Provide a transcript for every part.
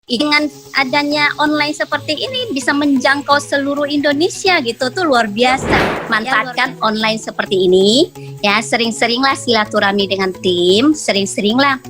Dengan adanya online seperti ini bisa menjangkau seluruh Indonesia gitu, tuh luar biasa. Manfaatkan online seperti ini, ya sering-seringlah silaturahmi dengan tim, sering-seringlah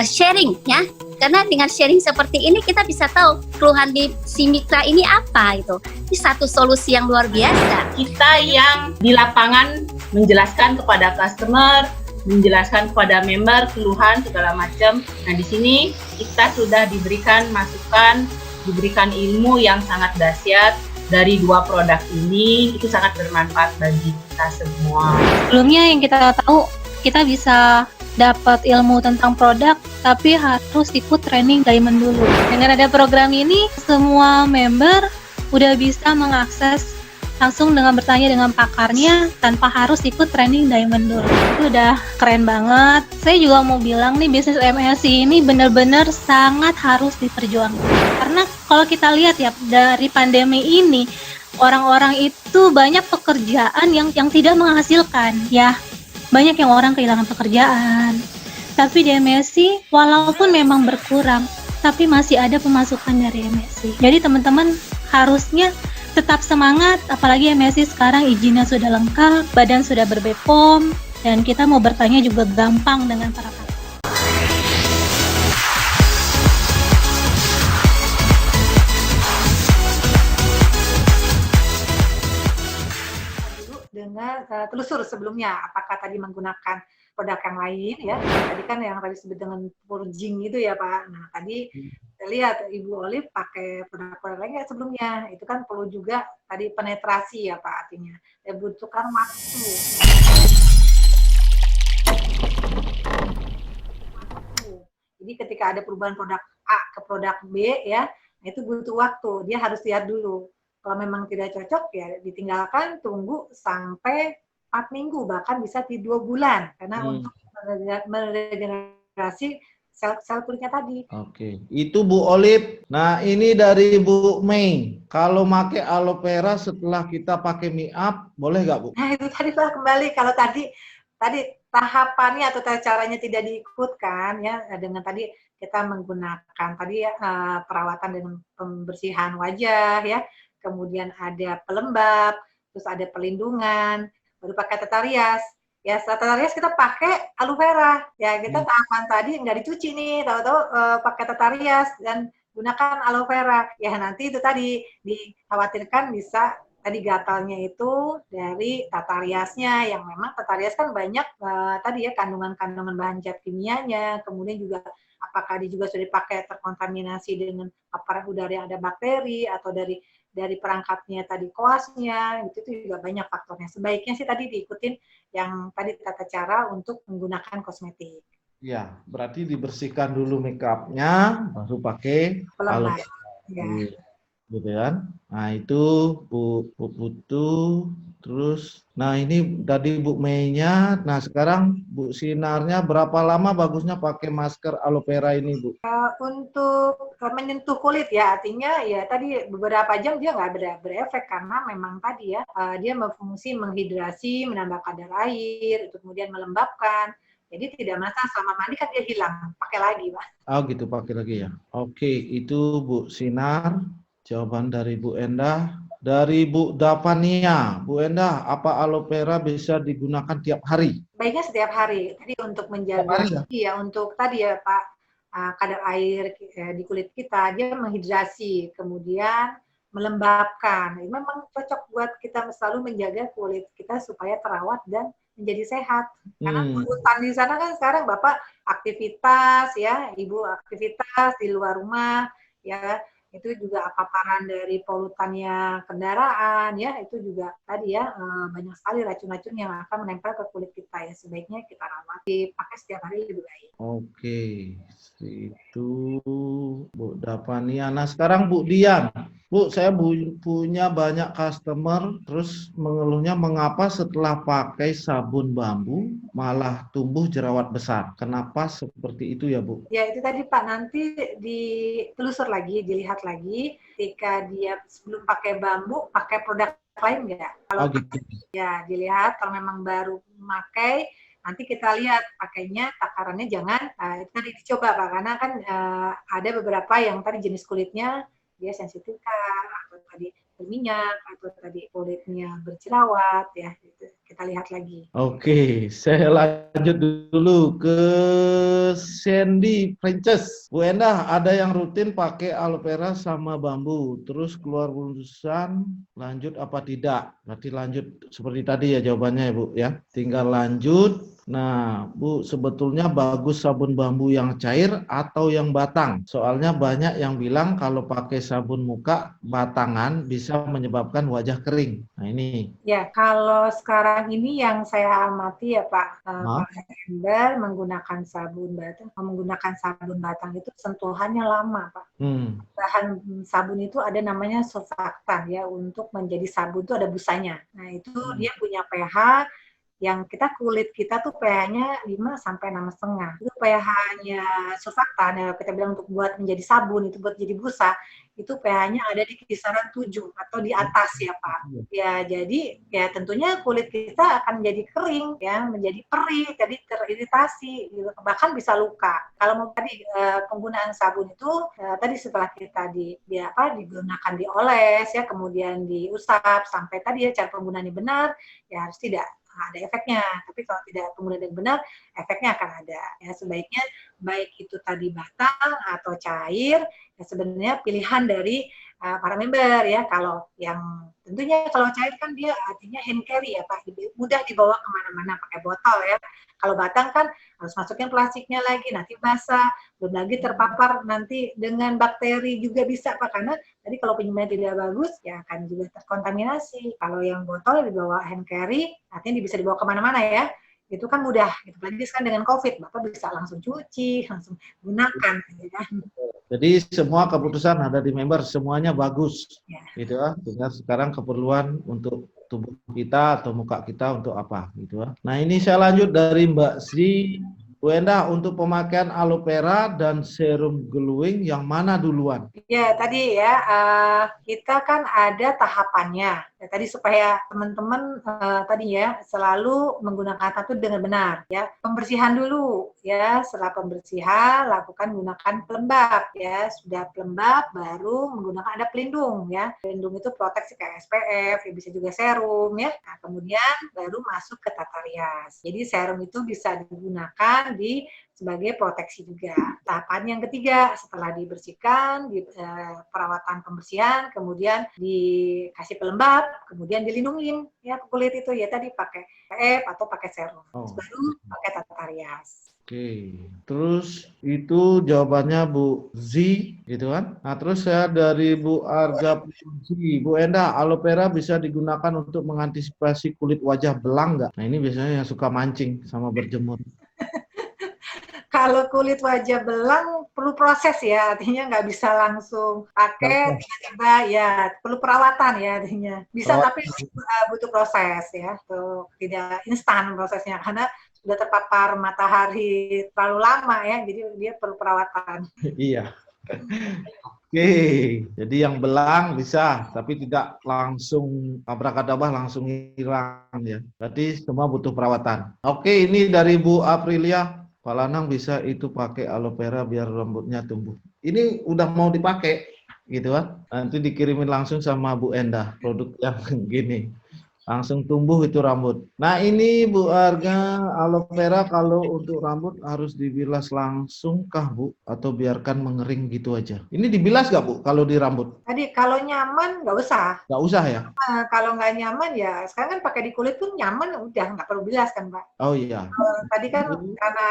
sharing ya. Karena dengan sharing seperti ini kita bisa tahu keluhan di si mitra ini apa itu. Ini satu solusi yang luar biasa. Kita yang di lapangan menjelaskan kepada customer, menjelaskan kepada member keluhan segala macam. Nah, di sini kita sudah diberikan masukan, diberikan ilmu yang sangat dahsyat dari dua produk ini. Itu sangat bermanfaat bagi kita semua. Sebelumnya yang kita tahu, kita bisa dapat ilmu tentang produk, tapi harus ikut training Diamond dulu. Dengan ada program ini, semua member udah bisa mengakses langsung dengan bertanya dengan pakarnya tanpa harus ikut training Diamond dulu. Itu udah keren banget. Saya juga mau bilang nih, bisnis MLC ini benar-benar sangat harus diperjuangkan. Karena kalau kita lihat ya, dari pandemi ini, orang-orang itu banyak pekerjaan yang tidak menghasilkan ya. Banyak yang orang kehilangan pekerjaan. Tapi di MSC, walaupun memang berkurang, tapi masih ada pemasukan dari MSC. Jadi teman-teman harusnya tetap semangat, apalagi MSC sekarang izinnya sudah lengkap, badan sudah ber-BPOM, dan kita mau bertanya juga gampang dengan para pakar. Dengan telusur sebelumnya apakah tadi menggunakan produk yang lain ya, tadi kan yang tadi disebut dengan purging itu ya Pak. Nah tadi kita lihat Ibu Olive pakai produk-produk lain nggak sebelumnya, itu kan perlu juga tadi penetrasi ya Pak, artinya dibutuhkan waktu. Jadi ketika ada perubahan produk A ke produk B ya, itu butuh waktu, dia harus lihat dulu. Kalau memang tidak cocok ya ditinggalkan, tunggu sampai 4 minggu, bahkan bisa di 2 bulan. Karena untuk meregenerasi sel kulitnya tadi. Oke, itu Bu Olive. Nah ini dari Bu Mei. Kalau pakai aloe vera setelah kita pakai make up, boleh nggak Bu? Nah itu tadi Pak, kembali kalau tadi tahapannya atau caranya tidak diikutkan ya, dengan tadi kita menggunakan tadi ya, perawatan dengan pembersihan wajah ya, kemudian ada pelembab, terus ada pelindungan, baru pakai tata rias. Ya setelah tata rias kita pakai aloe vera. Ya kita tahapan tadi nggak dicuci nih, tahu-tahu pakai tata rias dan gunakan aloe vera. Ya nanti itu tadi dikhawatirkan bisa tadi gatalnya itu dari tata riasnya, yang memang tata rias kan banyak tadi ya kandungan-kandungan bahan zat kimianya, kemudian juga apakah dia juga sudah dipakai terkontaminasi dengan paparan udara yang ada bakteri atau dari perangkatnya tadi koasnya, itu juga banyak faktornya. Sebaiknya sih tadi diikutin yang tadi tata cara untuk menggunakan kosmetik. Ya, berarti dibersihkan dulu make up-nya, baru pakai aloe vera. Ya. Gitu kan? Nah itu Bu Putu, terus, nah ini tadi Bu Mei-nya. Nah sekarang Bu Sinarnya, berapa lama bagusnya pakai masker aloe vera ini Bu? Untuk menyentuh kulit ya, artinya ya tadi beberapa jam dia nggak berefek karena memang tadi ya dia berfungsi menghidrasi, menambah kadar air, itu kemudian melembabkan. Jadi tidak masalah, sama mandi kan dia hilang, pakai lagi Pak. Oh gitu, pakai lagi ya. Oke, itu Bu Sinar. Jawaban dari Bu Endah. Dari Bu Davania, Bu Endah, apa aloe vera bisa digunakan tiap hari? Baiknya setiap hari. Tadi untuk menjaga, ya untuk tadi ya Pak, kadar air di kulit kita, dia menghidrasi, kemudian melembabkan. Memang cocok buat kita selalu menjaga kulit kita supaya terawat dan menjadi sehat. Karena polutan di sana kan sekarang Bapak aktivitas ya, Ibu aktivitas di luar rumah ya, itu juga paparan dari polutannya kendaraan ya, itu juga tadi ya banyak sekali racun-racun yang akan menempel ke kulit kita ya, sebaiknya kita rawat, dipakai setiap hari lebih baik. Oke, itu Bu Davania. Nah sekarang Bu Dian. Bu, saya punya banyak customer, terus mengeluhnya mengapa setelah pakai sabun bambu malah tumbuh jerawat besar. Kenapa seperti itu ya Bu? Ya itu tadi Pak, nanti ditelusur lagi, dilihat lagi, ketika dia sebelum pakai bambu, pakai produk lain nggak? Kalau gitu. Ya dilihat, kalau memang baru memakai, nanti kita lihat pakainya takarannya jangan itu tadi dicoba Pak, karena kan ada beberapa yang tadi jenis kulitnya dia sensitif atau tadi berminyak atau tadi kulitnya berjerawat ya, gitu. Kita lihat lagi. Oke, saya lanjut dulu ke Sandy Princess. Bu Endah, ada yang rutin pakai aloe vera sama bambu, terus keluar urusan lanjut apa tidak? Berarti lanjut seperti tadi ya jawabannya ya Bu ya. Tinggal lanjut. Nah, Bu, sebetulnya bagus sabun bambu yang cair atau yang batang? Soalnya banyak yang bilang kalau pakai sabun muka batangan bisa menyebabkan wajah kering. Nah, ini. Ya, kalau sekarang ini yang saya amati ya Pak, Pak Ember menggunakan sabun batang itu sentuhannya lama Pak. Bahan sabun itu ada namanya surfaktan ya, untuk menjadi sabun itu ada busanya. Nah, itu dia punya pH yang kulit kita tuh pH-nya 5 sampai 6,5. Itu pH-nya surfaktan ya kita bilang untuk buat menjadi sabun itu buat jadi busa, itu pH-nya ada di kisaran 7 atau di atas ya Pak. Ya jadi ya tentunya kulit kita akan menjadi kering ya, menjadi perih, jadi teriritasi gitu. Bahkan bisa luka. Kalau mau tadi penggunaan sabun itu tadi setelah kita digunakan dioles ya, kemudian diusap sampai tadi ya cara penggunaannya benar, ya harus tidak ada efeknya. Tapi kalau tidak penggunaan yang benar, efeknya akan ada. Ya sebaiknya baik itu tadi batang atau cair, ya sebenarnya pilihan dari para member ya. Kalau yang tentunya kalau cair kan dia artinya hand carry ya Pak, mudah dibawa kemana-mana pakai botol ya. Kalau batang kan harus masukin plastiknya lagi, nanti basah, belum lagi terpapar nanti dengan bakteri juga bisa Pak, karena tadi kalau penyimpanannya tidak bagus ya akan juga terkontaminasi. Kalau yang botol dibawa hand carry, artinya bisa dibawa kemana-mana ya. Itu kan mudah, gitu. Apalagi sekarang dengan COVID, Bapak bisa langsung cuci, langsung gunakan. Gitu kan. Jadi semua keputusan ada di member, semuanya bagus, ya. Gitu ya. Tinggal sekarang keperluan untuk tubuh kita atau muka kita untuk apa, gitu ya. Nah ini saya lanjut dari Mbak Sri. Bu Endah, untuk pemakaian aloe vera dan serum glowing yang mana duluan? Ya tadi ya kita kan ada tahapannya. Ya, tadi supaya teman-teman tadi ya selalu menggunakan itu dengan benar ya. Pembersihan dulu ya. Setelah pembersihan lakukan gunakan pelembab ya. Sudah pelembab baru menggunakan ada pelindung ya. Pelindung itu proteksi kayak SPF, ya bisa juga serum ya. Nah, kemudian baru masuk ke tata rias. Jadi serum itu bisa digunakan sebagai proteksi juga. Tahapan yang ketiga setelah dibersihkan, perawatan pembersihan, kemudian dikasih pelembab, kemudian dilindungin ya kulit itu ya tadi pakai SPF atau pakai serum. Baru pakai tata rias. Oke, terus itu jawabannya Bu Z, gitu kan? Nah, terus saya dari Bu Arga Puji, Bu Endah, aloe vera bisa digunakan untuk mengantisipasi kulit wajah belang nggak? Nah, ini biasanya yang suka mancing sama berjemur. Kalau kulit wajah belang perlu proses ya, artinya nggak bisa langsung pakai tiba-tiba ya, perlu perawatan ya artinya. Bisa tapi butuh proses ya, tuh tidak instan prosesnya karena sudah terpapar matahari terlalu lama ya, jadi dia perlu perawatan. Iya. Oke, jadi yang belang bisa, tapi tidak langsung abrakadabra langsung hilang ya. Berarti semua butuh perawatan. Oke, ini dari Bu Aprilia. Pak Lanang bisa itu pakai aloe vera biar rambutnya tumbuh. Ini udah mau dipakai, gitu kan? Nanti dikirimin langsung sama Bu Endah produk yang gini. Langsung tumbuh itu rambut. Nah ini Bu Arga, aloe vera kalau untuk rambut harus dibilas langsung kah Bu? Atau biarkan mengering gitu aja? Ini dibilas nggak Bu kalau di rambut? Tadi kalau nyaman nggak usah. Nggak usah ya? Kalau nggak nyaman ya sekarang kan pakai di kulit pun nyaman udah nggak perlu bilas kan Pak. Oh iya. Tadi kan karena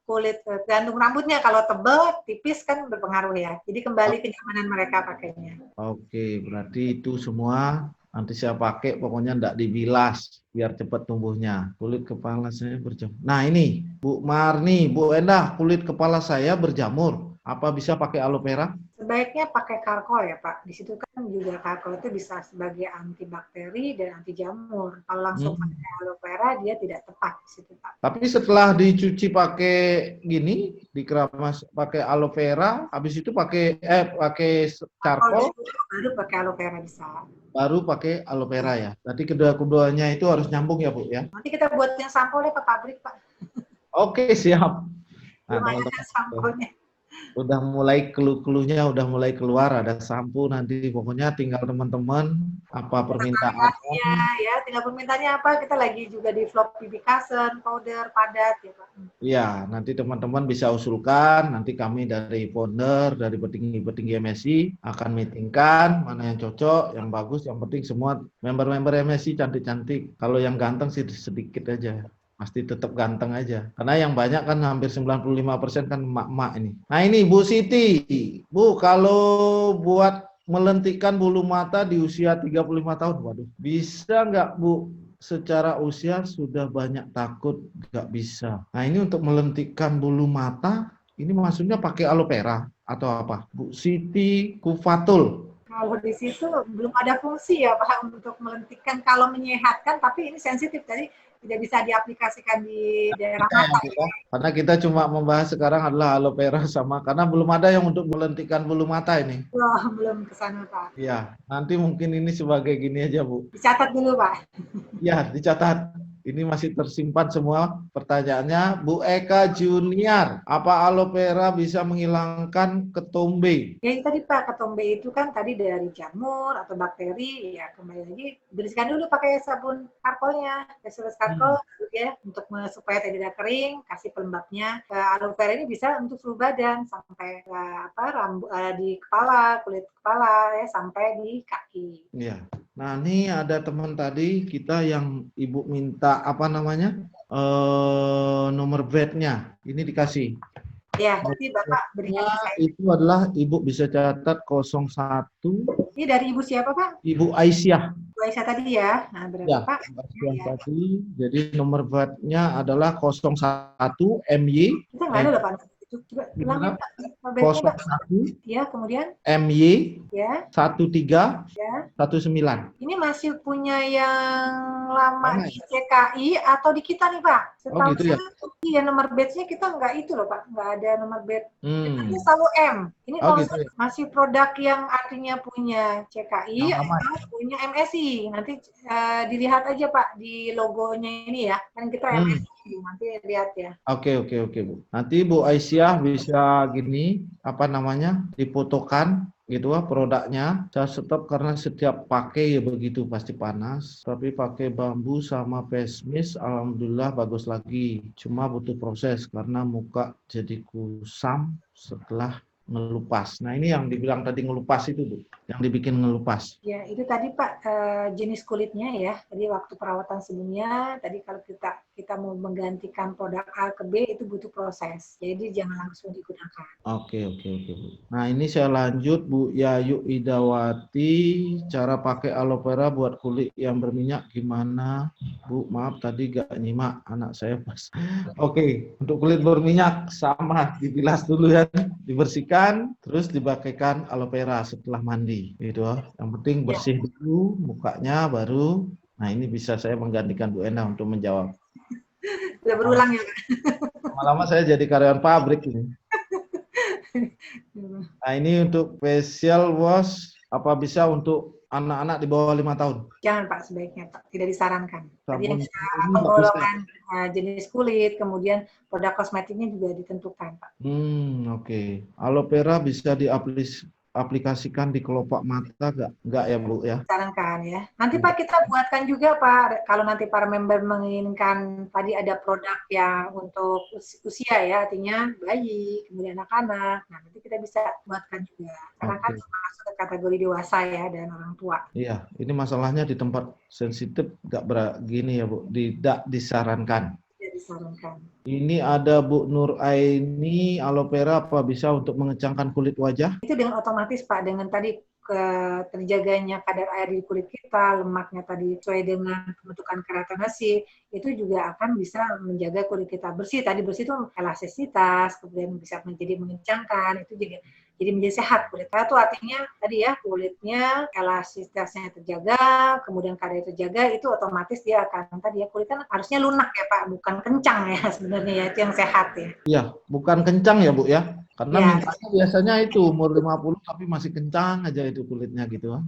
kulit gantung rambutnya kalau tebal tipis kan berpengaruh ya. Jadi kembali kenyamanan mereka pakainya. Oke, berarti itu semua nanti saya pakai pokoknya enggak dibilas biar cepat tumbuhnya. Kulit kepala saya berjamur. Nah ini Bu Marni, Bu Endah, kulit kepala saya berjamur. Apa bisa pakai aloe vera? Sebaiknya pakai karkol ya Pak. Di situ kan juga karkol itu bisa sebagai antibakteri dan anti jamur. Kalau langsung Hmm. pakai aloe vera dia tidak tepat di situ Pak. Tapi setelah dicuci pakai gini, dikeramas pakai aloe vera, habis itu pakai pakai Karkol charcoal, dulu baru pakai aloe vera bisa. baru pakai aloe vera ya. Berarti kedua-keduanya itu harus nyambung ya Bu ya. Nanti kita buat yang sampelnya ke pabrik Pak. Oke, siap. Nah, Belum ada teman-teman sampelnya. udah mulai clue-cluenya udah mulai keluar, ada sampo nanti pokoknya tinggal teman-teman apa permintaannya. Ya, tinggal permintaannya apa? Kita lagi juga di vlog Bibikasen, powder, padat ya Pak. Iya, nanti teman-teman bisa usulkan, nanti kami dari founder, dari petinggi-petinggi MSI akan meetingkan mana yang cocok, yang bagus, yang penting semua member-member MSI cantik-cantik. Kalau yang ganteng sih sedikit aja, pasti tetap ganteng aja. Karena yang banyak kan hampir 95% kan emak-emak ini. Nah ini Bu Siti, Bu kalau buat melentikkan bulu mata di usia 35 tahun, waduh, bisa nggak Bu? Secara usia sudah banyak takut nggak bisa. Nah ini untuk melentikkan bulu mata, ini maksudnya pakai aloe vera atau apa? Bu Siti Kufatul. Kalau di situ belum ada fungsi ya Pak untuk melentikkan. Kalau menyehatkan, tapi ini sensitif tadi tidak bisa diaplikasikan di daerah mata. Karena kita cuma membahas sekarang adalah aloe vera sama, karena belum ada yang untuk melentikkan bulu mata ini. Oh, belum ke sana Pak. Iya, nanti mungkin ini sebagai gini aja Bu. Dicatat dulu Pak. Ya, dicatat. Ini masih tersimpan semua pertanyaannya. Bu Eka Junior, apa aloe vera bisa menghilangkan ketombe? Ya tadi Pak, ketombe itu kan tadi dari jamur atau bakteri, ya kembali lagi bersihkan dulu pakai sabun karkolnya, Basilus karkol ya, untuk supaya tidak kering, kasih pelembabnya. Aloe vera ini bisa untuk seluruh badan sampai rambut di kepala, kulit kepala ya sampai di kaki. Iya. Nah, ini ada teman tadi kita yang Ibu minta apa namanya? Nomor bednya. Ini dikasih. Ya, nanti Bapak berikan ke saya. Itu adalah Ibu bisa catat 01. Ini dari Ibu siapa Pak? Ibu Aisyah. Bu Aisyah tadi ya. Nah, berapa Ya, Pak? Aisyah tadi. Jadi nomor bednya adalah 01 MY. Kita nggak ada loh Pak. Itu coba Gimana? ulangi Pak. Bednya, Pak. 01 Ya, kemudian MY ya, 13 ya. 19. Ini masih punya yang lama Mana di CKI atau di kita nih Pak? Setahu gitu ya? saya, iya nomor batch-nya kita nggak itu loh Pak, nggak ada nomor batch. Hmm. Ini selalu M. Ini Oh, kalau gitu ya? masih produk yang artinya punya CKI Yang lama. atau punya MSI. Nanti dilihat aja Pak di logonya ini ya. Kan kita MSI, nanti lihat ya. Oke Bu. Nanti Bu Aisyah bisa gini, apa namanya, difotokan gitu produknya. Saya stop karena setiap pakai ya begitu pasti panas. Tapi pakai bambu sama face mist, alhamdulillah bagus lagi. Cuma butuh proses karena muka jadi kusam setelah ngelupas. Nah ini yang dibilang tadi ngelupas itu Bu, yang dibikin ngelupas. Ya, itu tadi Pak jenis kulitnya ya. Tadi waktu perawatan sebelumnya, tadi kalau kita mau menggantikan produk A ke B itu butuh proses. Jadi jangan langsung digunakan. Oke Bu. Nah ini saya lanjut Bu Yayu Idawati, cara pakai aloe vera buat kulit yang berminyak gimana Bu? Maaf tadi gak nyimak anak saya pas. Oke, untuk kulit berminyak sama dibilas dulu ya, dibersihkan, terus dipakaikan aloe vera setelah mandi. Gitu. Yang penting bersih dulu mukanya baru. Nah ini bisa saya menggantikan Bu Ena untuk menjawab. Sudah berulang ya Pak? Lama-lama saya jadi karyawan pabrik ini. Nah ini untuk facial wash, apa bisa untuk anak-anak di bawah 5 tahun? Jangan Pak, sebaiknya Pak. Tidak disarankan. Tadi yang Sabun kita ini nggak penggolongan jenis kulit, kemudian produk kosmetiknya juga ditentukan Pak. Oke. Aloe vera bisa diaplikasikan di kelopak mata nggak? Nggak ya Bu ya? Disarankan ya. Nanti Pak kita buatkan juga Pak, kalau nanti para member menginginkan tadi ada produk yang untuk usia ya, artinya bayi, kemudian anak-anak. Nah nanti kita bisa buatkan juga. Karena kan masuk ke kategori dewasa ya dan orang tua. Iya, ini masalahnya di tempat sensitif nggak begini ya Bu, tidak disarankan. Tidak disarankan. Ini ada Bu Nur Aini, aloe vera apa bisa untuk mengecangkan kulit wajah? Itu dengan otomatis Pak, dengan tadi terjaganya kadar air di kulit kita, lemaknya tadi sesuai dengan pembentukan keratinasi, itu juga akan bisa menjaga kulit kita bersih. Tadi bersih itu elastisitas, kemudian bisa menjadi mengencangkan, itu juga jadi menjadi sehat kulit. Sehat itu artinya tadi ya kulitnya elastisitasnya terjaga, kemudian kadarnya terjaga, itu otomatis dia akan tadi ya kulit kan harusnya lunak ya Pak, bukan kencang ya sebenarnya ya, itu yang sehat ya. Iya, bukan kencang ya Bu ya. Karena Ya, mintanya biasanya itu umur 50 tapi masih kencang aja itu kulitnya gitu kan.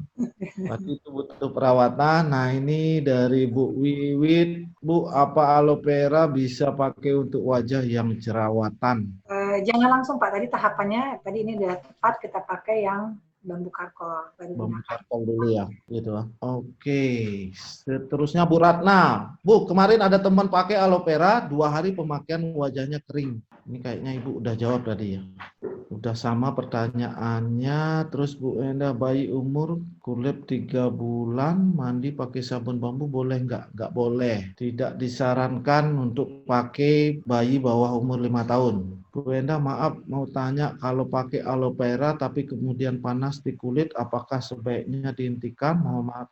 Berarti itu butuh perawatan. Nah, ini dari Bu Wiwit. Bu, apa aloe vera bisa pakai untuk wajah yang jerawatan? jangan langsung Pak, tadi tahapannya tadi ini udah tepat kita pakai yang bambu karkol baru Bambu gunakan. karkol dulu ya, gitu. Oke, seterusnya Bu Ratna. Bu, kemarin ada teman pakai aloe vera, 2 hari pemakaian wajahnya kering. Ini kayaknya Ibu udah jawab tadi ya. Udah sama pertanyaannya. Terus Bu Enda, bayi umur kulit 3 bulan, mandi pakai sabun bambu boleh nggak? Nggak boleh. Tidak disarankan untuk pakai bayi bawah umur 5 tahun. Bu Enda, maaf mau tanya, kalau pakai aloe vera tapi kemudian panas di kulit, apakah sebaiknya dihentikan? Mohon maaf,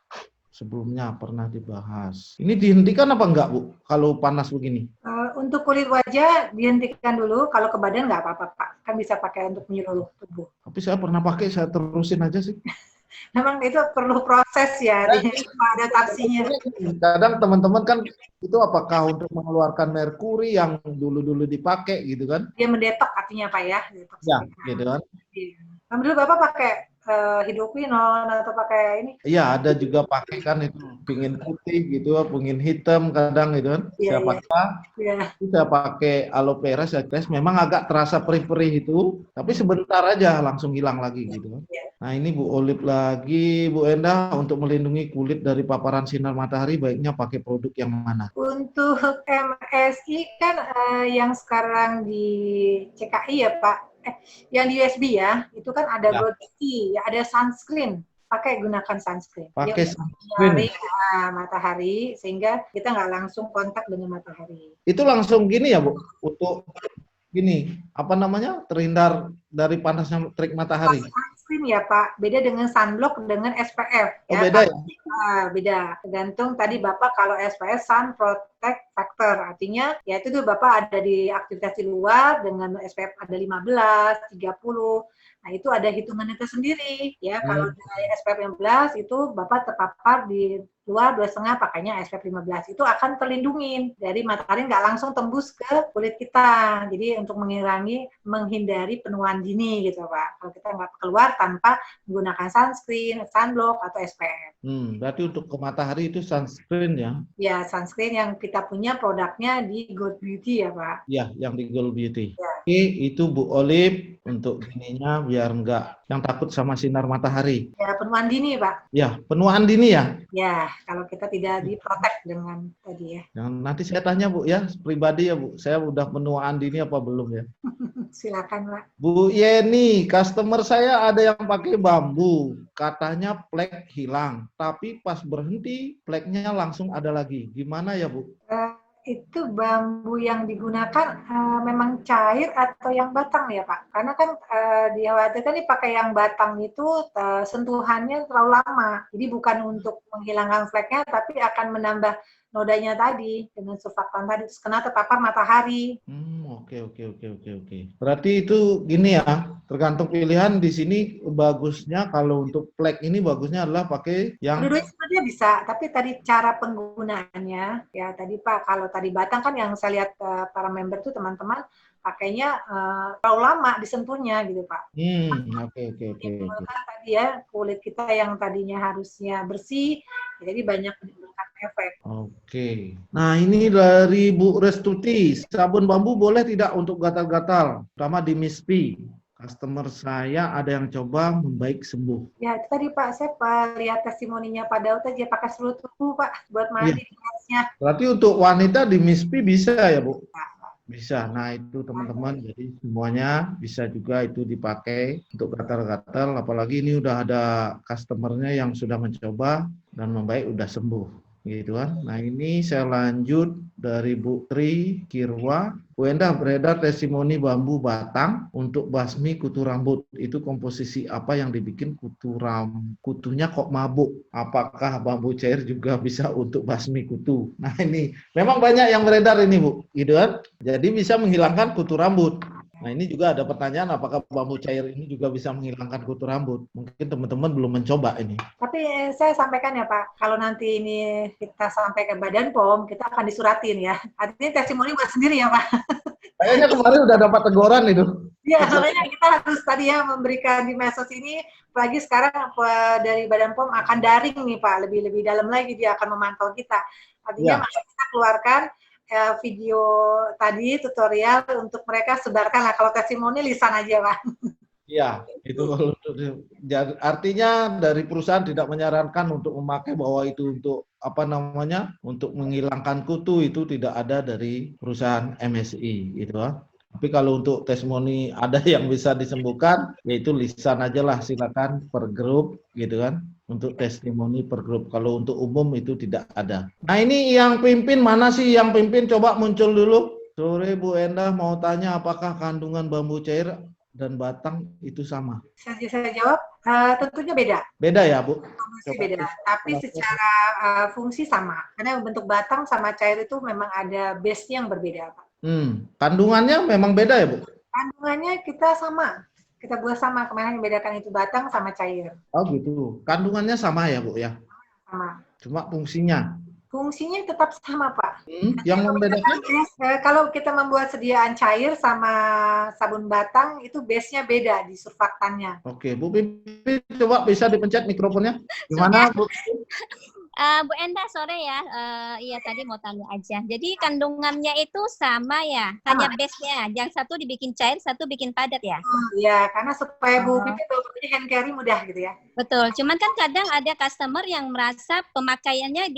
sebelumnya pernah dibahas. Ini dihentikan apa enggak, Bu, kalau panas begini? Untuk kulit wajah dihentikan dulu, kalau ke badan nggak apa-apa Pak, kan bisa pakai untuk menyeluruh tubuh. Tapi saya pernah pakai, saya terusin aja sih. Memang itu perlu proses ya, ada adaptasinya. Kadang teman-teman kan itu apakah untuk mengeluarkan merkuri yang dulu-dulu dipakai gitu kan? Dia mendetok artinya Pak ya. Detox. Ya, gitu kan? Dulu Bapak pakai hidroquinone atau pakai ini? Iya, ada juga pakai kan itu pingin putih gitu, pingin hitam kadang gitu kan. Iya, Saya pakai aloe vera, saya tes memang agak terasa perih-perih itu, tapi sebentar aja langsung hilang lagi gitu kan. Nah, ini Bu Olip lagi, Bu Enda, untuk melindungi kulit dari paparan sinar matahari baiknya pakai produk yang mana? Untuk MSI kan yang sekarang di CKI ya Pak, yang di USB ya, itu kan ada Ya. Gold Beauty, ya ada sunscreen. Gunakan sunscreen. Pakai Dia sunscreen. matahari sehingga kita nggak langsung kontak dengan matahari. Itu langsung gini ya, Bu? Untuk gini, apa namanya? Terhindar dari panasnya terik matahari. Sunscreen ya Pak, beda dengan sunblock dengan SPF. Oh, beda ya? Beda. Tergantung tadi Bapak kalau SPF Sun Protect Factor, artinya ya itu tuh Bapak ada di aktivitas di luar dengan SPF ada 15, 30. Nah, itu ada hitungannya tersendiri ya. Kalau dari SPF 15 itu Bapak terpapar di luar 2,5 pakainya SPF 15 itu akan terlindungi dari matahari, nggak langsung tembus ke kulit kita. Jadi untuk menghindari penuaan dini gitu Pak. Kalau kita nggak keluar tanpa menggunakan sunscreen, sunblock atau SPF. Berarti untuk ke matahari itu sunscreen ya? Ya, sunscreen yang kita punya produknya di Gold Beauty ya Pak. Ya, yang di Gold Beauty. Ya. Oke, itu Bu Olip untuk ininya biar nggak yang takut sama sinar matahari. Ya, penuaan dini Pak. Ya, penuaan dini ya? Ya, kalau kita tidak diprotek dengan tadi ya. Nanti saya tanya Bu ya, pribadi ya Bu, saya udah penuaan dini apa belum ya? Silakan Pak. Bu Yeni, customer saya ada yang pakai bambu, katanya plek hilang, tapi pas berhenti pleknya langsung ada lagi. Gimana ya Bu? Itu bambu yang digunakan memang cair atau yang batang ya Pak? Karena kan dikhawatirkan nih pakai yang batang itu sentuhannya terlalu lama. Jadi bukan untuk menghilangkan fleknya, tapi akan menambah nodanya tadi dengan surfaktan tadi, terus kena terpapar matahari. Oke. Berarti itu gini ya, tergantung pilihan di sini bagusnya kalau untuk plek ini bagusnya adalah pakai yang Dua-duanya sebenarnya bisa, tapi tadi cara penggunaannya ya tadi Pak, kalau tadi batang kan yang saya lihat para member tuh teman-teman pakainya terlalu lama disentuhnya gitu Pak. Oke. Tadi ya kulit kita yang tadinya harusnya bersih, jadi banyak menimbulkan efek. Oke. Nah, ini dari Bu Restuti, sabun bambu boleh tidak untuk gatal-gatal, terutama di MISPI? Customer saya ada yang coba membaik sembuh. Ya, itu tadi Pak, saya lihat testimoninya Pak Daud aja pakai seluruh tubuh Pak buat mandi harusnya. Berarti untuk wanita di MISPI bisa ya, Bu? Bisa. Nah, itu teman-teman, jadi semuanya bisa juga itu dipakai untuk gatal-gatal, apalagi ini udah ada customernya yang sudah mencoba dan membaik, udah sembuh. Gitu kan. Nah, ini saya lanjut dari Bu Tri Kirwa. Bu Endah, beredar testimoni bambu batang untuk basmi kutu rambut. Itu komposisi apa yang dibikin kutunya kok mabuk? Apakah bambu cair juga bisa untuk basmi kutu? Nah, ini memang banyak yang beredar ini, Bu. Gitu kan. Jadi bisa menghilangkan kutu rambut. Nah, ini juga ada pertanyaan apakah bambu cair ini juga bisa menghilangkan kutu rambut. Mungkin teman-teman belum mencoba ini. Tapi saya sampaikan ya Pak, kalau nanti ini kita sampai ke Badan POM, kita akan disuratin ya. Artinya testimoni buat sendiri ya Pak. Kayaknya kemarin udah dapat teguran itu. Iya, makanya kita harus tadi ya memberikan di medsos ini, apalagi sekarang dari Badan POM akan daring nih Pak, lebih dalam lagi dia akan memantau kita. Artinya maka kita keluarkan video tadi tutorial untuk mereka sebarkan lah. Kalau testimoni lisan aja Pak. Iya, itu artinya dari perusahaan tidak menyarankan untuk memakai bahwa itu untuk untuk menghilangkan kutu, itu tidak ada dari perusahaan MSI gitu. Tapi kalau untuk testimoni ada yang bisa disembuhkan, yaitu lisan aja lah, silakan per grup gitu kan. Untuk testimoni per grup. Kalau untuk umum itu tidak ada. Nah, ini yang pimpin mana sih? Yang pimpin coba muncul dulu. Sore Bu Endah mau tanya apakah kandungan bambu cair dan batang itu sama? Saya jawab, tentunya beda. Beda ya, Bu? Beda, tapi secara fungsi sama. Karena bentuk batang sama cair itu memang ada base-nya yang berbeda, Pak. Kandungannya memang beda ya, Bu? Kandungannya kita sama. Kita buat sama, kemarin yang bedakan itu batang sama cair. Oh gitu. Kandungannya sama ya, Bu ya? Sama. Cuma fungsinya? Fungsinya tetap sama, Pak. Yang membedakan? Kalau kita membuat sediaan cair sama sabun batang, itu base-nya beda di surfaktannya. Oke, Bu Pimpin, coba bisa dipencet mikrofonnya. Gimana, Bu? Bu Enda, sore ya. Iya, tadi mau tanya aja. Jadi kandungannya itu sama ya? Hanya base-nya. Yang satu dibikin cair, satu bikin padat ya? Iya, karena supaya Bu Pimpin tahu hand carry mudah gitu ya. Betul. Cuman kan kadang ada customer yang merasa pemakaiannya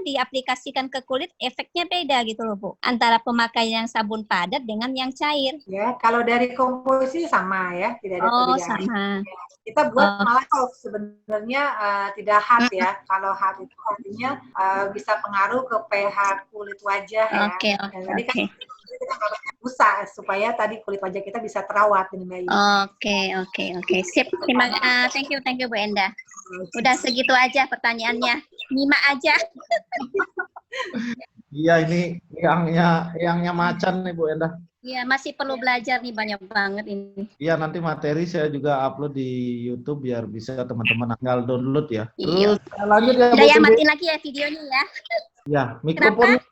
diaplikasikan ke kulit efeknya beda gitu loh, Bu. Antara pemakaian yang sabun padat dengan yang cair. Ya, kalau dari komposisi sama ya, tidak ada perbedaan. Sama. Kita buat malah sebenarnya tidak hard ya. Kalau hard itu artinya bisa pengaruh ke pH kulit wajah ya. Oke. Jadi kan kita nggak banyak usaha supaya tadi kulit wajah kita bisa terawat dengan baik. Oke. Sip. Thank you Bu Enda. Udah segitu aja pertanyaannya. 5 aja. Iya, ini yangnya macan nih Bu Endah. Iya, masih perlu belajar nih, banyak banget ini. Iya, nanti materi saya juga upload di YouTube biar bisa teman-teman tinggal download ya. Iya. Terus lanjut ya, Udah ya, matiin lagi ya videonya ya. Ya, mikrofonnya.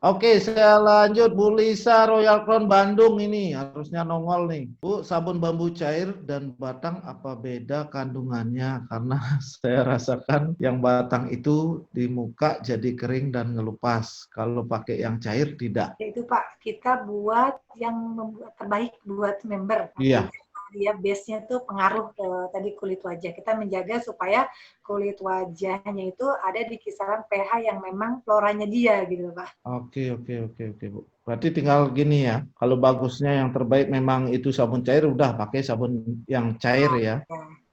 Oke, saya lanjut. Bu Lisa, Royal Crown Bandung ini harusnya nongol nih. Bu, sabun bambu cair dan batang apa beda kandungannya? Karena saya rasakan yang batang itu di muka jadi kering dan ngelupas. Kalau pakai yang cair tidak. Itu Pak, kita buat yang terbaik buat member. Iya. Dia base-nya tuh pengaruh ke tadi kulit wajah. Kita menjaga supaya kulit wajahnya itu ada di kisaran pH yang memang floranya dia gitu, Pak. Oke, Bu. Berarti tinggal gini ya. Kalau bagusnya yang terbaik memang itu sabun cair, udah pakai sabun yang cair ya.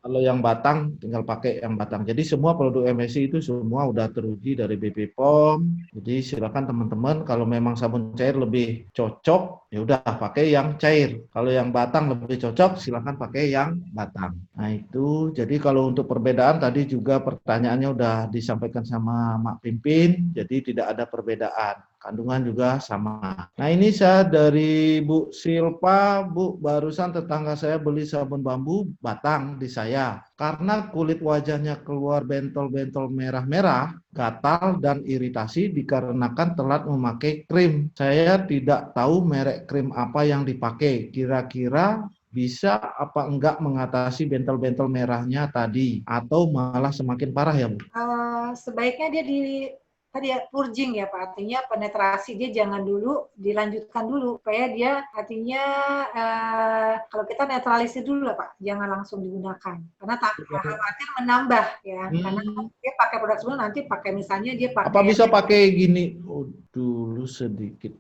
Kalau yang batang tinggal pakai yang batang. Jadi semua produk MSI itu semua udah teruji dari BP POM. Jadi silakan teman-teman kalau memang sabun cair lebih cocok, ya udah pakai yang cair. Kalau yang batang lebih cocok, silakan pakai yang batang. Nah itu, jadi kalau untuk perbedaan tadi juga pertanyaannya udah disampaikan sama Mak Pimpin, jadi tidak ada perbedaan. Kandungan juga sama. Nah ini saya dari Bu Silpa, Bu, barusan tetangga saya beli sabun bambu batang di saya. Karena kulit wajahnya keluar bentol-bentol merah-merah, gatal dan iritasi dikarenakan telat memakai krim. Saya tidak tahu merek krim apa yang dipakai. Kira-kira bisa apa enggak mengatasi bentol-bentol merahnya tadi? Atau malah semakin parah ya Bu? Sebaiknya dia tadi ya purging ya Pak, artinya penetrasi dia jangan dulu dilanjutkan dulu supaya dia artinya kalau kita netralisir dulu lah Pak, jangan langsung digunakan karena khawatir menambah ya, karena dia pakai produk sebelum nanti pakai misalnya dia pakai. Apa bisa pakai gini? Dulu sedikit.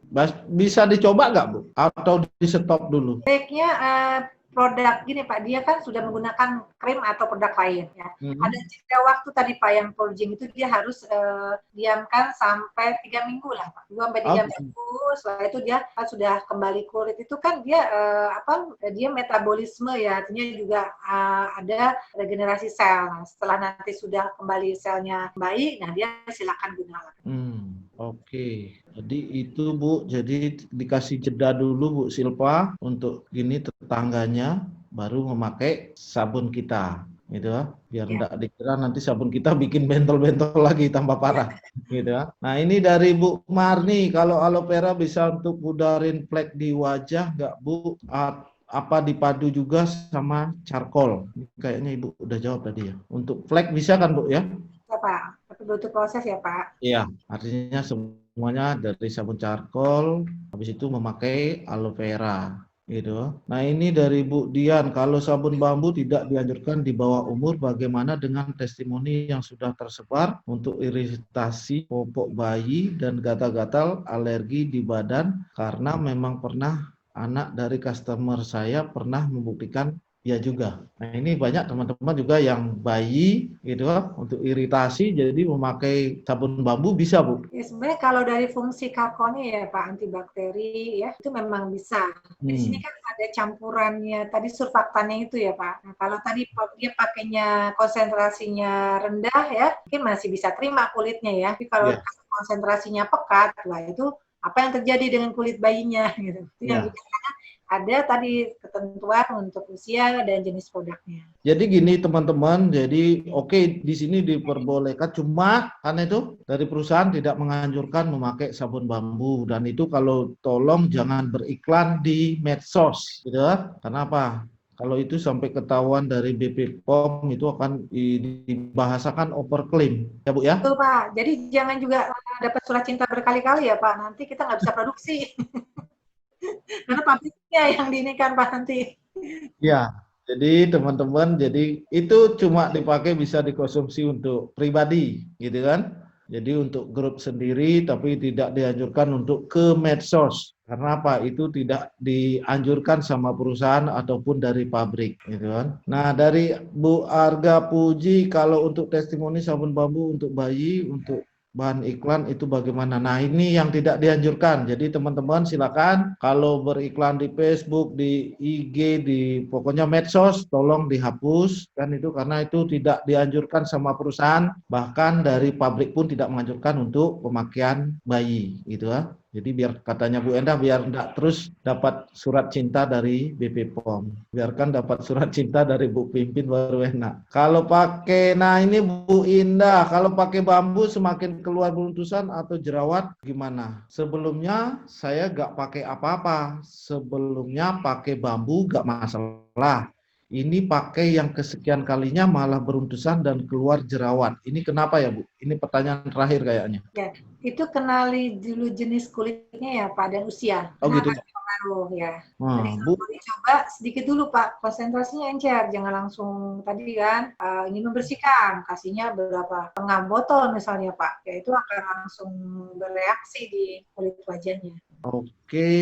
Bisa dicoba nggak Bu? Atau di stop dulu? Baiknya produk gini Pak, dia kan sudah menggunakan krim atau produk lain ya. Ada jeda waktu tadi Pak yang purging itu dia harus diamkan sampai 3 minggu lah Pak. 2 sampai 3 minggu. Setelah itu dia sudah kembali kulit itu kan dia dia metabolisme ya, artinya juga ada regenerasi sel. Nah, setelah nanti sudah kembali selnya baik, nah dia silakan gunakan. Oke, jadi itu Bu, jadi dikasih jeda dulu Bu Silpa untuk ini tetangganya baru memakai sabun kita, gitu ya. Biar Ya. enggak dikira nanti sabun kita bikin bentol-bentol lagi tambah parah, gitu ya. Nah ini dari Bu Marni, kalau aloe vera bisa untuk pudarin flek di wajah nggak Bu? Apa dipadu juga sama charcoal? Kayaknya Ibu udah jawab tadi ya. Untuk flek bisa kan Bu ya? Ya, Pak. Tapi butuh proses ya, Pak. Iya, artinya semuanya dari sabun charcoal, habis itu memakai aloe vera, gitu. Nah ini dari Bu Dian, kalau sabun bambu tidak dianjurkan di bawah umur, bagaimana dengan testimoni yang sudah tersebar untuk iritasi popok bayi dan gatal-gatal alergi di badan, karena memang pernah anak dari customer saya pernah membuktikan ya juga. Nah ini banyak teman-teman juga yang bayi gitu untuk iritasi jadi memakai sabun bambu bisa Bu. Ya, sebenarnya kalau dari fungsi kalkonnya ya Pak, antibakteri ya, itu memang bisa. Di sini kan ada campurannya, tadi surfaktannya itu ya Pak. Nah, kalau tadi dia pakainya konsentrasinya rendah ya, mungkin masih bisa terima kulitnya ya. Tapi kalau Ya, konsentrasinya pekat, lah itu apa yang terjadi dengan kulit bayinya gitu. Itu yang ya. bikin ada tadi ketentuan untuk usia dan jenis produknya. Jadi gini teman-teman, jadi oke di sini diperbolehkan cuma karena itu dari perusahaan tidak menganjurkan memakai sabun bambu dan itu kalau tolong jangan beriklan di medsos, gitu ya. Karena apa? Kalau itu sampai ketahuan dari BP POM itu akan dibahasakan overclaim, ya Bu ya? Betul Pak, jadi jangan juga dapat surat cinta berkali-kali ya Pak, nanti kita nggak bisa produksi. Karena pabriknya yang diinikan Pak nanti. Ya, jadi teman-teman, jadi itu cuma dipakai bisa dikonsumsi untuk pribadi, gitu kan? Jadi untuk grup sendiri, tapi tidak dianjurkan untuk ke medsos. Karena apa? Itu tidak dianjurkan sama perusahaan ataupun dari pabrik, gitu kan? Nah, dari Bu Arga Puji, kalau untuk testimoni sabun bambu untuk bayi, untuk bahan iklan itu bagaimana? Nah, ini yang tidak dianjurkan. Jadi teman-teman silakan kalau beriklan di Facebook, di IG, di pokoknya medsos tolong dihapus kan itu karena itu tidak dianjurkan sama perusahaan, bahkan dari pabrik pun tidak menganjurkan untuk pemakaian bayi gitu ya. Jadi biar katanya Bu Endah biar enggak terus dapat surat cinta dari BP POM. Biarkan dapat surat cinta dari Bu Pimpin baru enak. Kalau pakai, nah ini Bu Indah, kalau pakai bambu semakin keluar beruntusan atau jerawat gimana? Sebelumnya saya nggak pakai apa-apa. Sebelumnya pakai bambu nggak masalah. Ini pakai yang kesekian kalinya malah beruntusan dan keluar jerawat. Ini kenapa ya Bu? Ini pertanyaan terakhir kayaknya. Ya, itu kenali dulu jenis kulitnya ya Pak dan usia. Oh Nah, gitu. pasti pengaruh ya. Jadi Nah, Bu, kalau dicoba sedikit dulu Pak, konsentrasinya encer, jangan langsung tadi kan ini membersihkan, kasihnya berapa setengah botol misalnya Pak, ya itu akan langsung bereaksi di kulit wajahnya. oke,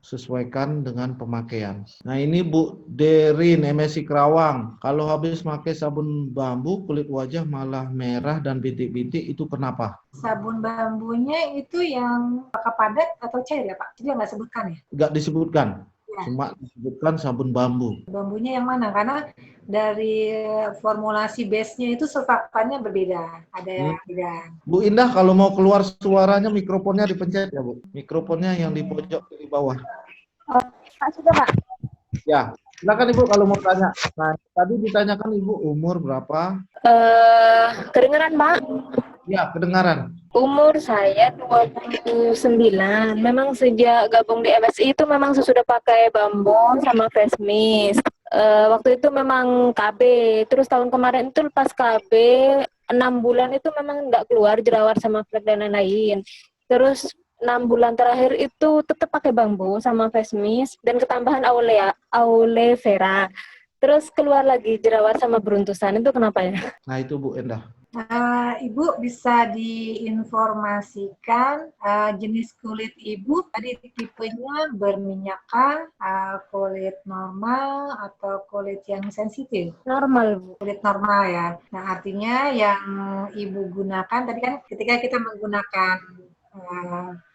sesuaikan dengan pemakaian. Nah ini Bu Derin, MSI Kerawang. Kalau habis pakai sabun bambu, kulit wajah malah merah dan bintik-bintik, itu kenapa? Sabun bambunya itu yang apakah padat atau cair ya Pak? Jadi nggak sebutkan ya? Nggak disebutkan, Ya. cuma disebutkan sabun bambu. Bambunya yang mana? Karena dari formulasi base-nya itu surfaktannya berbeda. Ada yang beda. Bu Indah, kalau mau keluar suaranya mikrofonnya dipencet ya Bu. Mikrofonnya yang di pojok di bawah. Pak, sudah Pak. Ya, silakan Ibu kalau mau tanya. Nah, tadi ditanyakan Ibu umur berapa? Kedengeran Pak? Ya, kedengaran. Umur saya 29. Memang sejak gabung di MSI itu memang sudah pakai bambu sama face mist. Waktu itu memang KB. Terus tahun kemarin itu pas KB 6 bulan itu memang nggak keluar jerawat sama flek dan lain-lain. Terus 6 bulan terakhir itu tetap pakai bambu sama face mist dan ketambahan aloe vera. Terus keluar lagi jerawat sama beruntusan, itu kenapa ya? Nah, itu Bu Indah. Ibu bisa diinformasikan jenis kulit Ibu, tadi tipenya berminyakkah, kulit normal, atau kulit yang sensitif? Normal, Bu. Kulit normal ya. Nah, artinya yang Ibu gunakan, tadi kan ketika kita menggunakan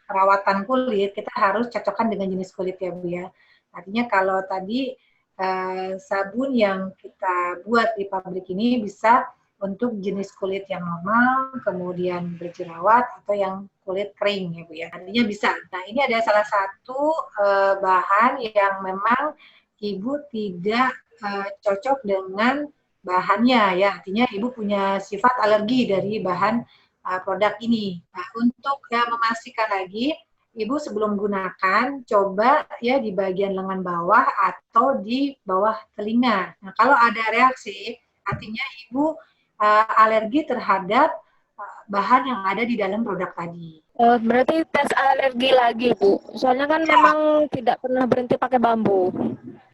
perawatan kulit, kita harus cocokkan dengan jenis kulit ya Bu ya. Artinya kalau tadi sabun yang kita buat di pabrik ini bisa untuk jenis kulit yang normal, kemudian berjerawat, atau yang kulit kering ya Bu ya. Artinya bisa. Nah ini ada salah satu bahan yang memang Ibu tidak cocok dengan bahannya ya. Artinya Ibu punya sifat alergi dari bahan produk ini. Nah untuk memastikan lagi, Ibu sebelum gunakan, coba ya di bagian lengan bawah atau di bawah telinga. Nah kalau ada reaksi, artinya Ibu alergi terhadap bahan yang ada di dalam produk tadi. Berarti tes alergi lagi, Bu. Soalnya kan memang tidak pernah berhenti pakai bambu.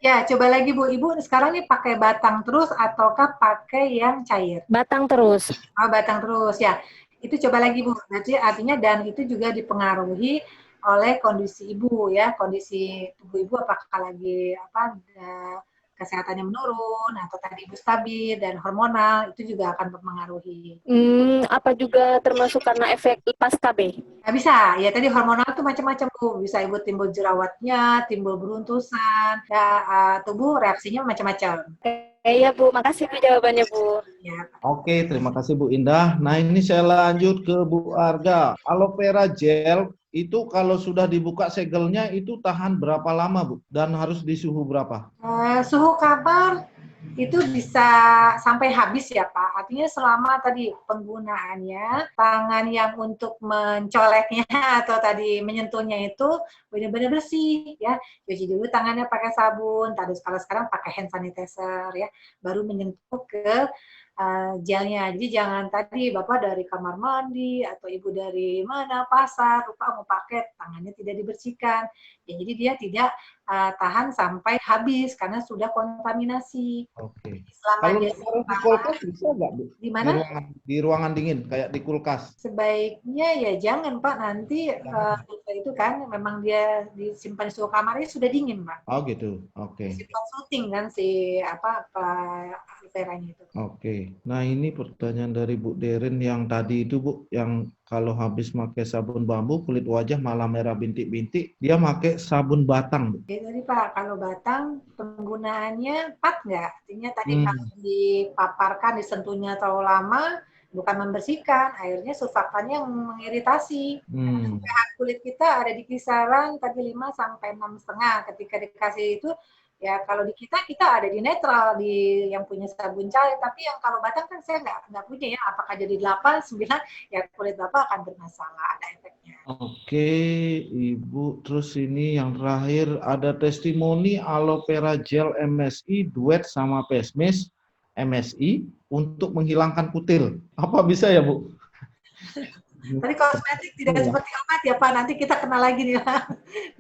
Ya, coba lagi Bu. Ibu sekarang nih pakai batang terus ataukah pakai yang cair? Batang terus. Oh, batang terus ya. Itu coba lagi Bu. Berarti artinya dan itu juga dipengaruhi oleh kondisi Ibu ya, kondisi tubuh Ibu apakah lagi kesehatannya menurun atau tadi Ibu stabil dan hormonal itu juga akan mempengaruhi. Apa juga termasuk karena efek lepas KB? Nah, bisa, ya tadi hormonal itu macam-macam Bu. Bisa Ibu timbul jerawatnya, timbul beruntusan, ya tubuh reaksinya macam-macam. Iya Bu, makasih Bu jawabannya Bu. Ya. Oke, terima kasih Bu Indah. Nah ini saya lanjut ke Bu Arga. Aloe vera gel itu kalau sudah dibuka segelnya itu tahan berapa lama Bu? Dan harus di suhu berapa? Suhu kamar itu bisa sampai habis ya Pak. Artinya selama tadi penggunaannya, tangan yang untuk mencoleknya atau tadi menyentuhnya itu benar-benar bersih ya. Cuci dulu tangannya pakai sabun, tadi kalau sekarang pakai hand sanitizer ya, baru menyentuh ke gelnya. Jadi jangan tadi Bapak dari kamar mandi atau Ibu dari mana pasar lupa mau pakai, tangannya tidak dibersihkan. Ya, jadi dia tidak tahan sampai habis karena sudah kontaminasi. Oke. Selama Kalau dia taruh di kulkas bisa nggak Bu? di mana? Di ruangan dingin kayak di kulkas. Sebaiknya ya jangan Pak, nanti itu kan memang dia disimpan di suhu kamarnya sudah dingin Pak. Oh gitu. Oke. Disimpan syuting kan si aloe veranya itu. Oke. Nah ini pertanyaan dari Bu Derin yang tadi itu Bu, yang kalau habis pakai sabun bambu kulit wajah malah merah bintik-bintik, dia pakai sabun batang Bu. Jadi Pak, kalau batang penggunaannya pas nggak? Artinya tadi kalau dipaparkan, disentuhnya terlalu lama, bukan membersihkan, akhirnya surfakannya mengiritasi. pH kulit kita ada di kisaran tadi 5 sampai 6,5. Ketika dikasih itu, ya kalau di kita ada di netral, di yang punya sabun cair, tapi yang kalau batang kan saya nggak punya ya, apakah jadi 8, 9, ya kulit Bapak akan bermasalah, ada efeknya. Oke, Ibu. Terus ini yang terakhir ada testimoni aloe vera gel MSI duet sama pesmis MSI untuk menghilangkan kutil. Apa bisa ya, Bu? Tapi kosmetik tidak seperti obat ya Pak, nanti kita kenal lagi nih Pak.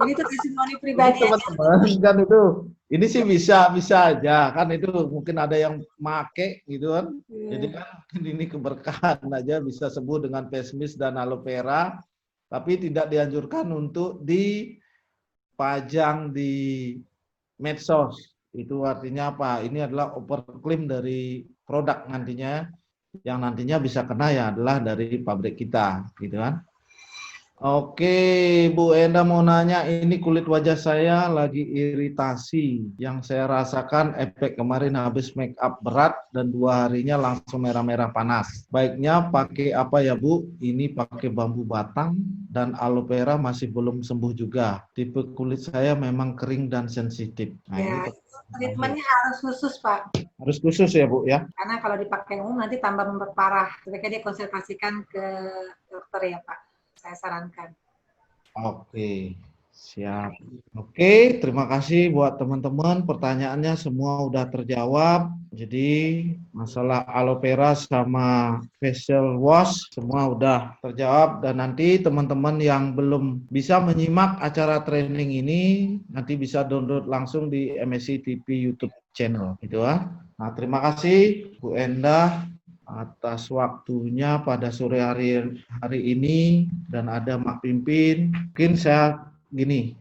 Jadi itu testimoni pribadi aja. Teman-teman kan itu, ini sih bisa aja kan itu mungkin ada yang make gitu kan. Jadi kan ini keberkahan aja bisa sembuh dengan pesmis dan aloe vera, tapi tidak dianjurkan untuk dipajang di medsos. Itu artinya apa? Ini adalah overclaim dari produk nantinya, yang nantinya bisa kena ya adalah dari pabrik kita, gitu kan. Oke, Bu Enda mau nanya, ini kulit wajah saya lagi iritasi. Yang saya rasakan efek kemarin habis make up berat dan 2 harinya langsung merah-merah panas. Baiknya pakai apa ya Bu? Ini pakai bambu batang dan aloe vera masih belum sembuh juga. Tipe kulit saya memang kering dan sensitif. Nah, Ya, ini treatmentnya harus khusus Pak. harus khusus ya Bu ya? Karena kalau dipakai umum nanti tambah memperparah. Sebaiknya dikonsultasikan ke dokter ya Pak. Saya sarankan. Oke, siap. Oke, terima kasih buat teman-teman. Pertanyaannya semua udah terjawab. Jadi masalah aloe vera sama facial wash semua udah terjawab. Dan nanti teman-teman yang belum bisa menyimak acara training ini nanti bisa download langsung di MSI TV YouTube channel. Gitu ya. Nah, terima kasih Bu Endah atas waktunya pada sore hari ini, dan ada Mak Pimpin. Mungkin saya gini,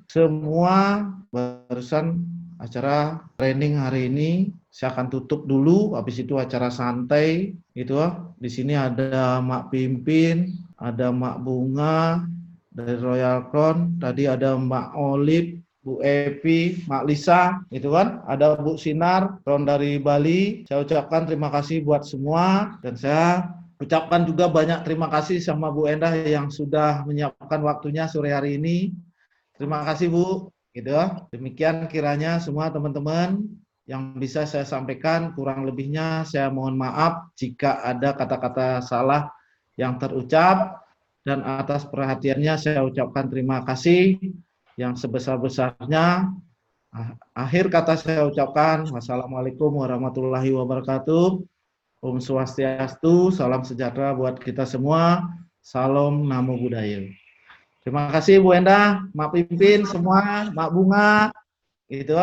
semua barusan acara training hari ini saya akan tutup dulu, habis itu acara santai gitu. Di sini ada Mak Pimpin, ada Mak Bunga dari Royal Crown, tadi ada Mbak Olive Bu Epi, Mak Lisa, gitu kan. Ada Bu Sinar, Ron dari Bali. Saya ucapkan terima kasih buat semua dan saya ucapkan juga banyak terima kasih sama Bu Endah yang sudah menyiapkan waktunya sore hari ini. Terima kasih Bu. Gitu. Demikian kiranya semua teman-teman yang bisa saya sampaikan, kurang lebihnya saya mohon maaf jika ada kata-kata salah yang terucap, dan atas perhatiannya saya ucapkan terima kasih yang sebesar-besarnya. Akhir kata saya ucapkan wassalamualaikum warahmatullahi wabarakatuh. Om Swastiastu, salam sejahtera buat kita semua. Salam Namo Buddhaya. Terima kasih Bu Endah, Mak Pimpin semua, Mak Bunga, gitu.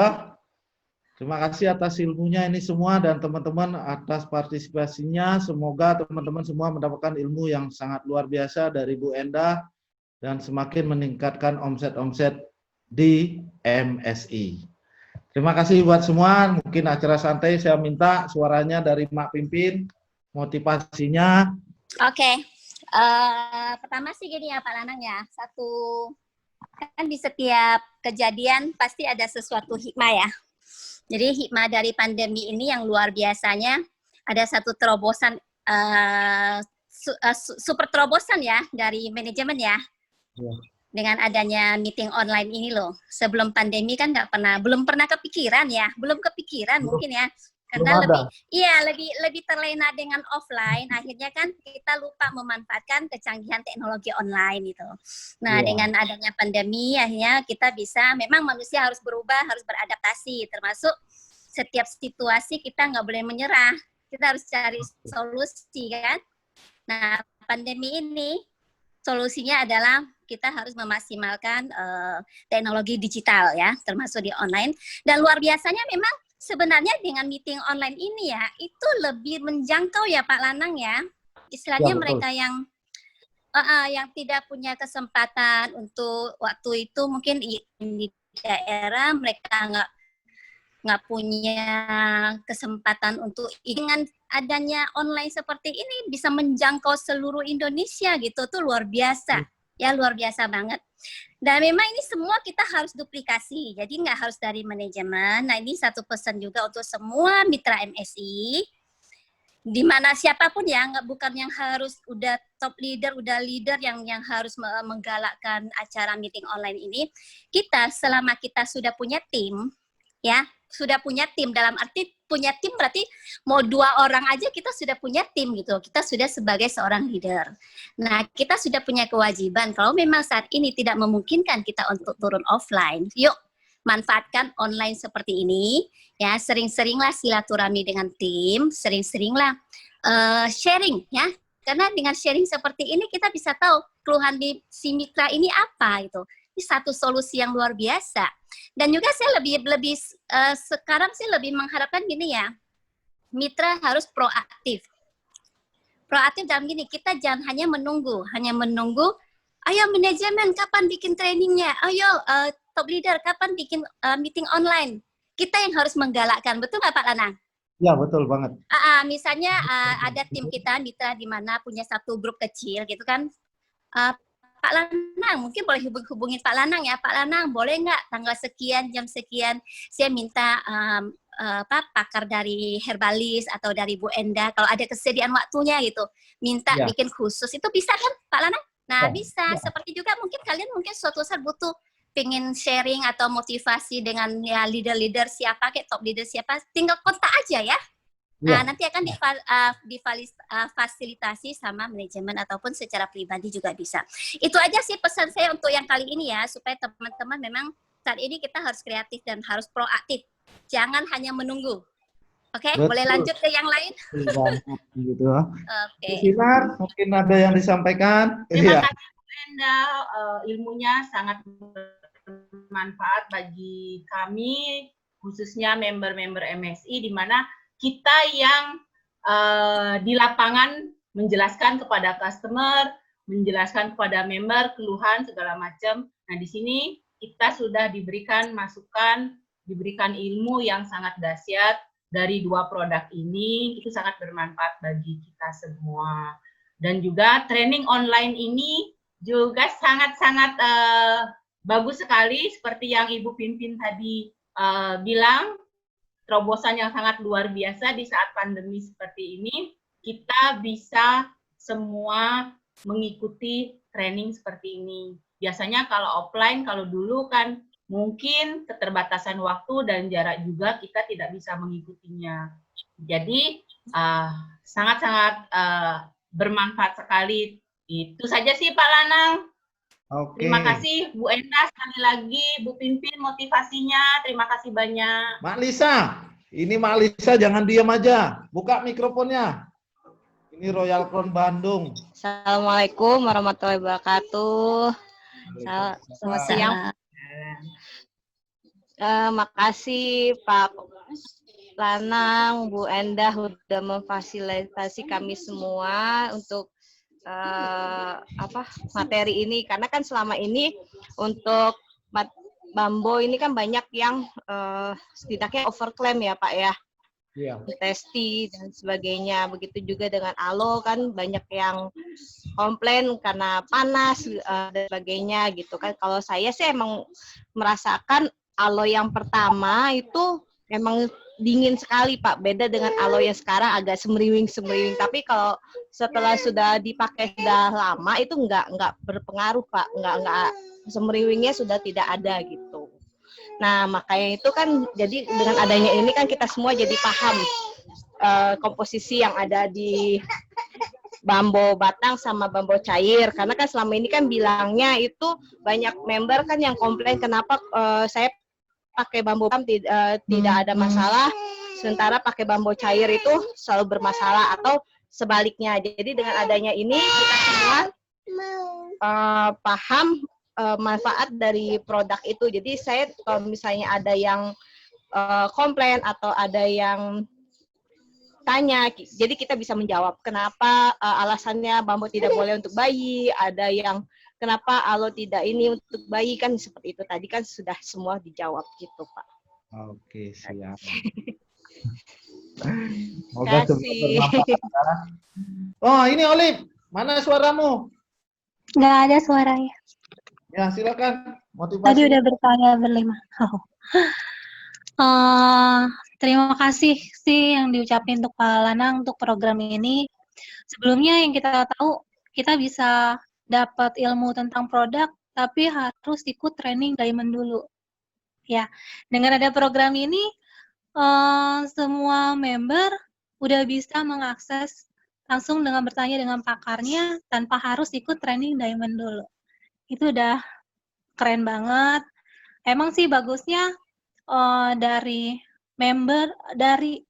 Terima kasih atas ilmunya ini semua dan teman-teman atas partisipasinya. Semoga teman-teman semua mendapatkan ilmu yang sangat luar biasa dari Bu Endah dan semakin meningkatkan omset-omset di MSI. Terima kasih buat semua. Mungkin acara santai saya minta suaranya dari Mak Pimpin, motivasinya. Oke. Pertama sih gini ya Pak Lanang ya. Satu, kan di setiap kejadian pasti ada sesuatu hikmah ya. Jadi hikmah dari pandemi ini yang luar biasanya ada satu terobosan, super terobosan ya dari manajemen ya. Dengan adanya meeting online ini loh. Sebelum pandemi kan belum pernah kepikiran ya, belum kepikiran mungkin ya. Karena lebih terlena dengan offline, akhirnya kan kita lupa memanfaatkan kecanggihan teknologi online itu. Nah, dengan adanya pandemi, akhirnya kita bisa, memang manusia harus berubah, harus beradaptasi, termasuk setiap situasi kita nggak boleh menyerah, kita harus cari solusi kan. Nah, pandemi ini solusinya adalah kita harus memaksimalkan teknologi digital ya, termasuk di online. Dan luar biasanya memang sebenarnya dengan meeting online ini ya, itu lebih menjangkau ya Pak Lanang ya. Istilahnya mereka yang tidak punya kesempatan untuk waktu itu mungkin di daerah mereka nggak punya kesempatan untuk, dengan adanya online seperti ini bisa menjangkau seluruh Indonesia gitu, tuh luar biasa. Ya luar biasa banget. Dan memang ini semua kita harus duplikasi, jadi nggak harus dari manajemen. Nah ini satu pesan juga untuk semua mitra MSI, di mana siapapun ya, bukan yang harus udah top leader, udah leader yang harus menggalakkan acara meeting online ini. Kita selama kita sudah punya tim, ya sudah punya tim, dalam arti punya tim berarti mau 2 orang aja kita sudah punya tim gitu, kita sudah sebagai seorang leader. Nah kita sudah punya kewajiban, kalau memang saat ini tidak memungkinkan kita untuk turun offline, yuk manfaatkan online seperti ini ya, sering-seringlah silaturahmi dengan tim, sering-seringlah sharing ya, karena dengan sharing seperti ini kita bisa tahu keluhan di si mitra ini apa gitu. Ini satu solusi yang luar biasa. Dan juga saya lebih sekarang sih lebih mengharapkan gini ya, mitra harus proaktif. Proaktif dalam gini, kita jangan hanya menunggu, ayo manajemen kapan bikin trainingnya, ayo top leader kapan bikin meeting online. Kita yang harus menggalakkan, betul nggak Pak Lanang? Ya betul banget. Misalnya ada tim kita mitra di mana punya satu grup kecil gitu kan. Pak Lanang, mungkin boleh hubungin Pak Lanang ya. Pak Lanang, boleh nggak tanggal sekian, jam sekian, saya minta pakar dari Herbalis atau dari Bu Endah, kalau ada kesediaan waktunya gitu, minta bikin khusus, itu bisa kan Pak Lanang? Nah bisa, seperti juga mungkin kalian suatu saat butuh pengen sharing atau motivasi dengan ya leader-leader siapa, kayak top leader siapa, tinggal kontak aja ya. Nah, nanti akan difasilitasi sama manajemen ataupun secara pribadi juga bisa. Itu aja sih pesan saya untuk yang kali ini ya, supaya teman-teman memang saat ini kita harus kreatif dan harus proaktif. Jangan hanya menunggu. Oke, boleh lanjut ke yang lain? Gitu. Oke. Sinar, mungkin ada yang disampaikan. Terima kasih Bu Endah, ilmunya sangat bermanfaat bagi kami, khususnya member-member MSI, di mana kita yang di lapangan menjelaskan kepada customer, menjelaskan kepada member keluhan segala macam. Nah, di sini kita sudah diberikan masukan, diberikan ilmu yang sangat dahsyat dari 2 produk ini, itu sangat bermanfaat bagi kita semua. Dan juga training online ini juga sangat-sangat bagus sekali seperti yang Ibu Pimpin tadi bilang, terobosan yang sangat luar biasa di saat pandemi seperti ini. Kita bisa semua mengikuti training seperti ini. Biasanya kalau offline, kalau dulu kan mungkin keterbatasan waktu dan jarak juga kita tidak bisa mengikutinya. Jadi sangat-sangat bermanfaat sekali. Itu saja sih Pak Lanang. Oke. Terima kasih Bu Enda sekali lagi, Bu Pimpin motivasinya. Terima kasih banyak. Mak Lisa, ini Mak Lisa jangan diam aja. Buka mikrofonnya. Ini Royal Crown Bandung. Assalamualaikum warahmatullahi wabarakatuh. Selamat siang. Makasih Pak Lanang, Bu Endah sudah memfasilitasi kami semua untuk materi ini, karena kan selama ini untuk Bambo ini kan banyak yang setidaknya overclaim ya Pak ya. Iya. Testi dan sebagainya. Begitu juga dengan Alo kan banyak yang komplain karena panas dan sebagainya gitu kan. Kalau saya sih emang merasakan Alo yang pertama itu emang dingin sekali Pak. Beda dengan Alo yang sekarang agak semeriwing-semeriwing. Tapi kalau setelah sudah dipakai sudah lama itu nggak berpengaruh Pak. Nggak semeriwingnya sudah tidak ada gitu. Nah, makanya itu kan jadi dengan adanya ini kan kita semua jadi paham komposisi yang ada di Bambo batang sama Bambo cair. Karena kan selama ini kan bilangnya itu banyak member kan yang komplain kenapa saya pakai Bambo batang tidak ada masalah, sementara pakai Bambo cair itu selalu bermasalah atau sebaliknya. Jadi dengan adanya ini kita semua paham manfaat dari produk itu. Jadi saya kalau misalnya ada yang komplain atau ada yang tanya, jadi kita bisa menjawab kenapa alasannya Bambo tidak boleh untuk bayi, ada yang kenapa Alo tidak ini untuk bayi, kan seperti itu tadi kan sudah semua dijawab gitu Pak. Oke, siap. Terima kasih. Oh, ini Olip, mana suaramu? Nggak ada suaranya. Ya, silakan. Motivasi. Tadi udah bertanya berlima. Terima kasih sih yang diucapin untuk Pak Lanang untuk program ini. Sebelumnya yang kita tahu, kita bisa dapat ilmu tentang produk, tapi harus ikut training Diamond dulu. Ya, dengan ada program ini, semua member udah bisa mengakses langsung dengan bertanya dengan pakarnya tanpa harus ikut training Diamond dulu. Itu udah keren banget. Emang sih bagusnya dari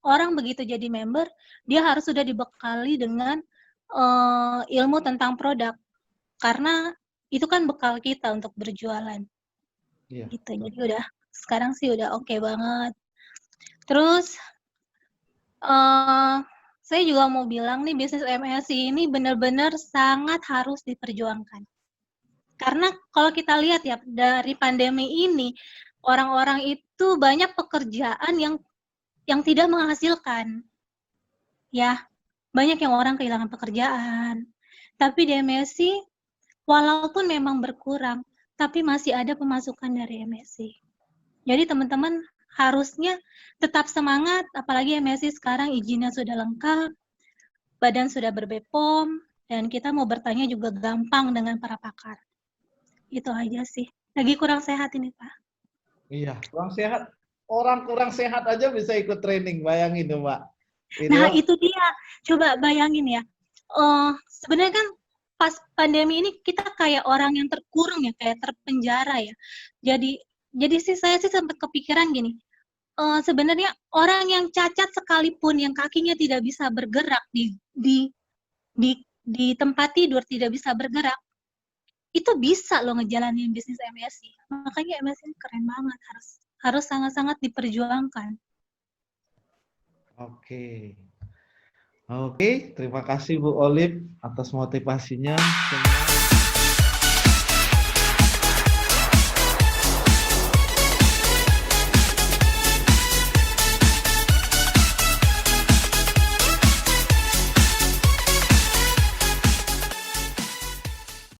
orang begitu jadi member, dia harus sudah dibekali dengan ilmu tentang produk. Karena itu kan bekal kita untuk berjualan. Iya. Gitu. Jadi udah sekarang sih udah oke banget. Terus saya juga mau bilang nih, bisnis MLC ini benar-benar sangat harus diperjuangkan. Karena kalau kita lihat ya, dari pandemi ini, orang-orang itu banyak pekerjaan yang tidak menghasilkan. Ya, banyak yang orang kehilangan pekerjaan. Tapi di MSC, walaupun memang berkurang, tapi masih ada pemasukan dari MSC. Jadi teman-teman harusnya tetap semangat, apalagi MSC sekarang izinnya sudah lengkap, badan sudah ber-BPOM, dan kita mau bertanya juga gampang dengan para pakar. Itu aja sih. Lagi kurang sehat ini, Pak. Iya, kurang sehat. Orang kurang sehat aja bisa ikut training, bayangin tuh, Mbak. Nah, itu dia. Coba bayangin ya. Sebenarnya kan pas pandemi ini kita kayak orang yang terkurung ya, kayak terpenjara ya. Jadi sih saya sih sempat kepikiran gini. Sebenarnya orang yang cacat sekalipun yang kakinya tidak bisa bergerak di tempat tidur tidak bisa bergerak, itu bisa loh ngejalanin bisnis MSC. Makanya MSC keren banget, harus sangat-sangat diperjuangkan. Oke. Oke, terima kasih Bu Olip atas motivasinya.